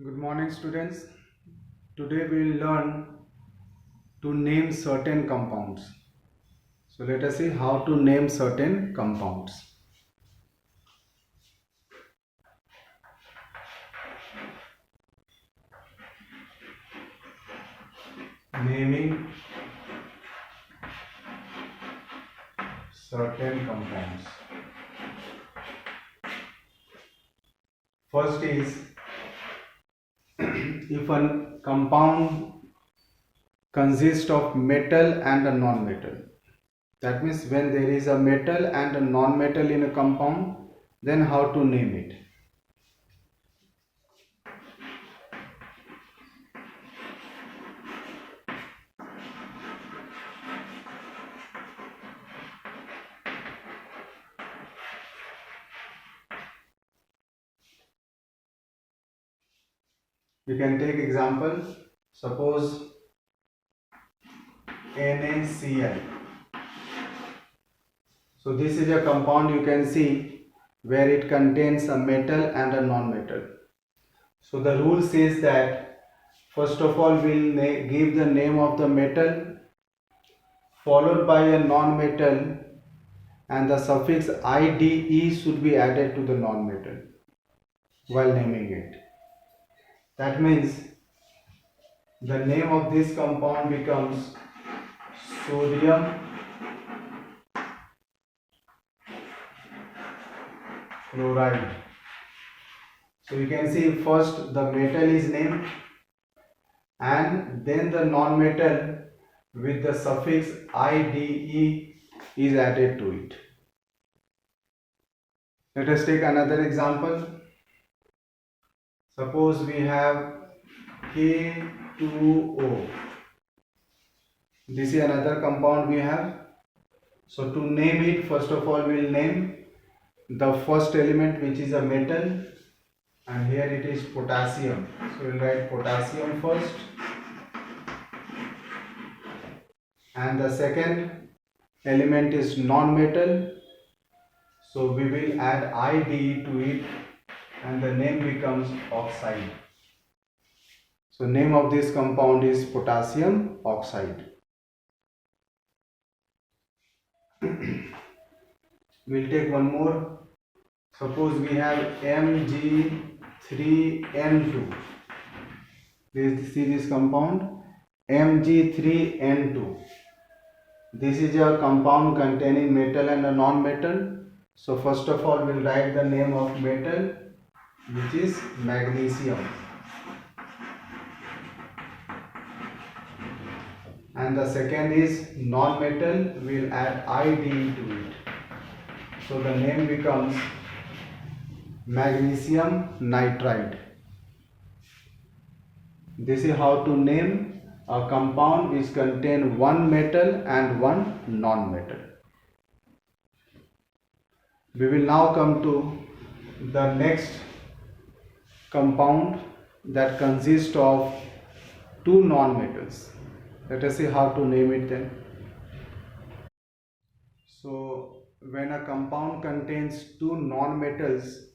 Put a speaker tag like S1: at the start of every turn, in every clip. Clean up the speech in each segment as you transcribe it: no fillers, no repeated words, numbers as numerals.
S1: Good morning, students. Today we will learn to name certain compounds. So let us see how to name certain compounds. Naming certain compounds. First is if a compound consists of metal and a non-metal. That means when there is a metal and a non-metal in a compound, then how to name it. We can take example. Suppose NaCl. So this is a compound, you can see, where it contains a metal and a non-metal. So the rule says that first of all we'll give the name of the metal followed by a non-metal, and the suffix IDE should be added to the non-metal while naming it. That means the name of this compound becomes sodium chloride. So you can see first the metal is named and then the non-metal with the suffix IDE is added to it. Let us take another example. Suppose we have K2O. This is another compound we have. So to name it, first of all we will name the first element, which is a metal, and here it is potassium. So we will write potassium first, and the second element is non-metal, so we will add IDE to it and the name becomes oxide. So name of this compound is potassium oxide. We'll take one more. Suppose we have Mg3N2. This is this compound Mg3N2. This is a compound containing metal and a non-metal. So first of all we'll write the name of metal, which is magnesium, and the second is non-metal, we'll add IDE to it. So the name becomes magnesium nitride. This is how to name a compound which contains one metal and one non-metal. We will now come to the next compound that consists of two non-metals. Let us see how to name it then. So when a compound contains two non-metals,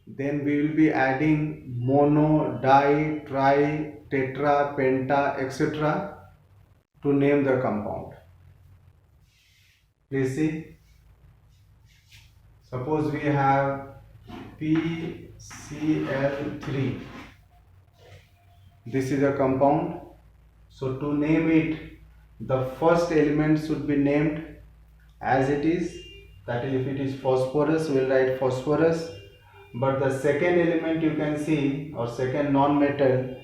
S1: then we will be adding mono, di, tri, tetra, penta, etc. to name the compound. Please see. Suppose we have PCl3. This is a compound. So to name it, the first element should be named as it is. That is, if it is phosphorus, we will write phosphorus. But the second element you can see, or second non-metal,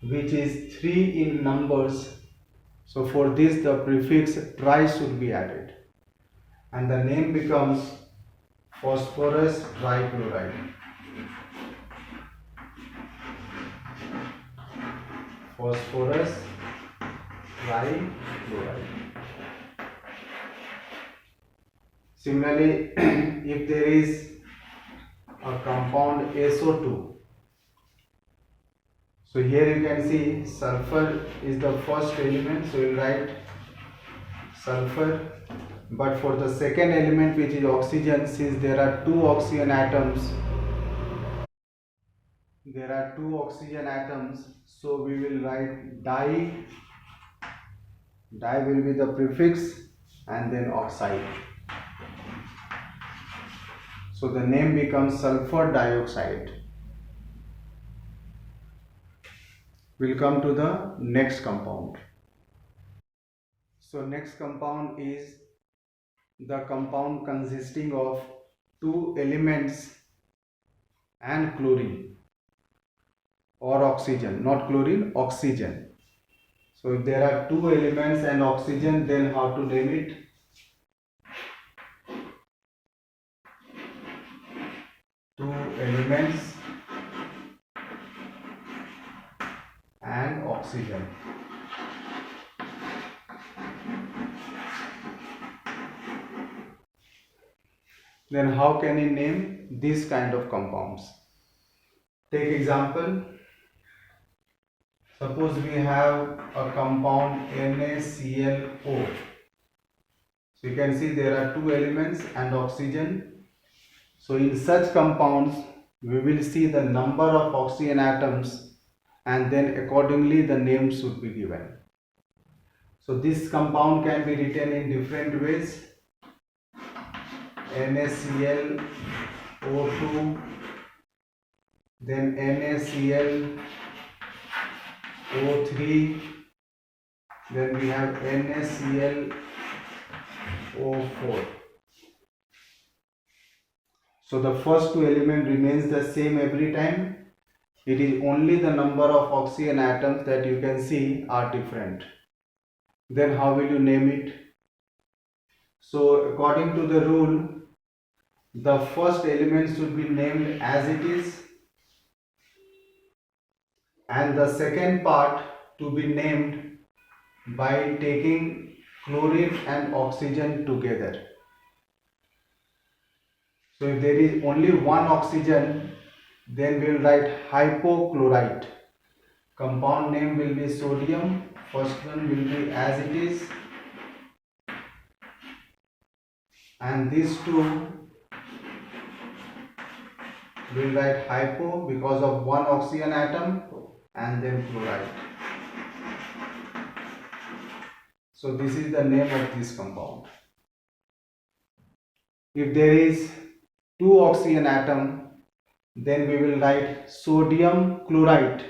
S1: which is 3 in numbers. So for this the prefix tri should be added. And the name becomes phosphorus trichloride. Phosphorus trichloride. Similarly, if there is a compound SO2, so here you can see sulfur is the first element, so we will write sulfur. But for the second element, which is oxygen, since there are two oxygen atoms, there are two oxygen atoms, so we will write di. Di will be the prefix and then oxide. So the name becomes sulfur dioxide. We'll come to the next compound. So next compound is the compound consisting of two elements and chlorine or oxygen, not chlorine, oxygen. So if there are two elements and oxygen, then how to name it? Two elements and oxygen. Then how can you name this kind of compounds? Take example. Suppose we have a compound NaClO. So you can see there are two elements and oxygen. So in such compounds, we will see the number of oxygen atoms and then accordingly the name should be given. So this compound can be written in different ways. NaClO2, then NaClO3, then we have NaClO4. So the first two element remains the same every time. It is only the number of oxygen atoms that you can see are different. Then how will you name it? So according to the rule, the first element should be named as it is and the second part to be named by taking chlorine and oxygen together. So if there is only one oxygen, then we will write hypochlorite. Compound name will be sodium. First one will be as it is. And these two will write hypo because of one oxygen atom and then chloride. So this is the name of this compound. If there is two oxygen atom, then we will write sodium chloride.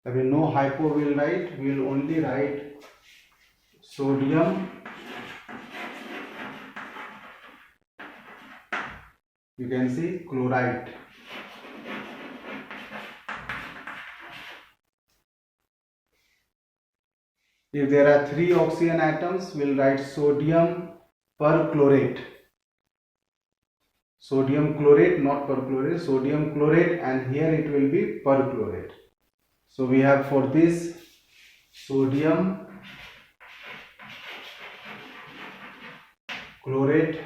S1: There will be no hypo will write, we will only write sodium. You can see chloride. If there are three oxygen atoms, we will write sodium perchlorate. Sodium chlorate, not perchlorate, sodium chlorate, and here it will be perchlorate. So we have for this sodium chlorate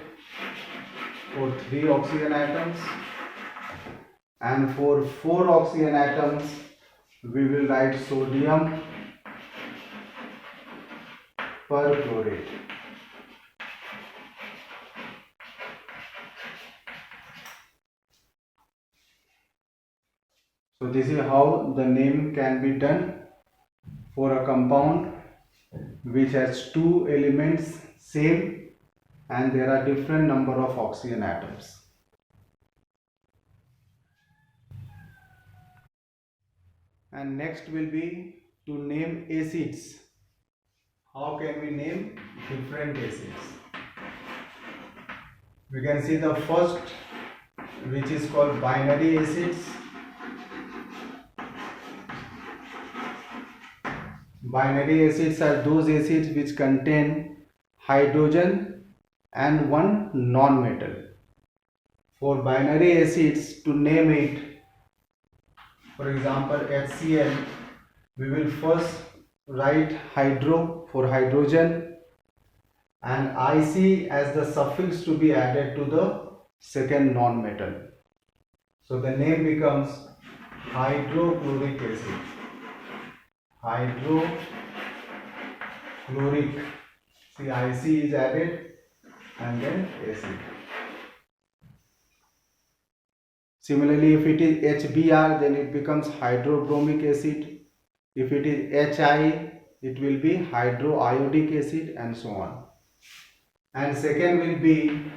S1: for 3 oxygen atoms, and for 4 oxygen atoms we will write sodium perchlorate. So this is how the name can be done for a compound which has two elements same and there are different number of oxygen atoms. And next will be to name acids. How can we name different acids? We can see the first, which is called binary acids. Binary acids are those acids which contain hydrogen and one non-metal. For binary acids, to name it, for example HCl, we will first write hydro for hydrogen and IC as the suffix to be added to the second non-metal. So the name becomes hydrochloric acid. Hydrochloric. See, IC is added and then acid. Similarly, if it is HBr, then it becomes hydrobromic acid. If it is HI, it will be hydroiodic acid, and so on. And second will be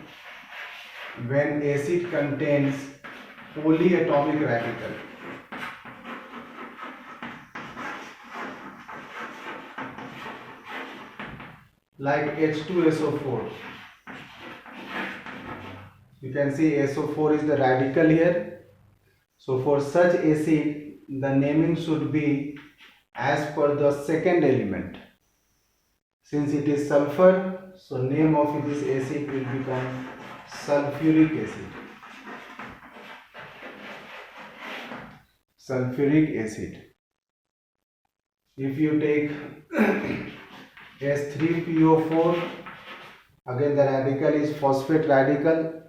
S1: when acid contains polyatomic radical. Like H2SO4. You can see SO4 is the radical here. So for such acid, the naming should be as per the second element. Since it is sulfur, so name of this acid will become sulfuric acid. Sulfuric acid. If you take S3PO4, again the radical is phosphate radical.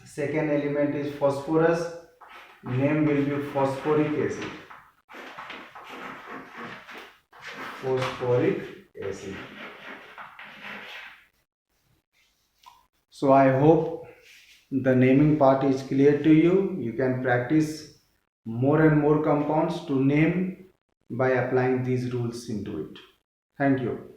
S1: Second element is phosphorus, name will be phosphoric acid. Phosphoric acid. So I hope the naming part is clear to you. You can practice more and more compounds to name by applying these rules into it. Thank you.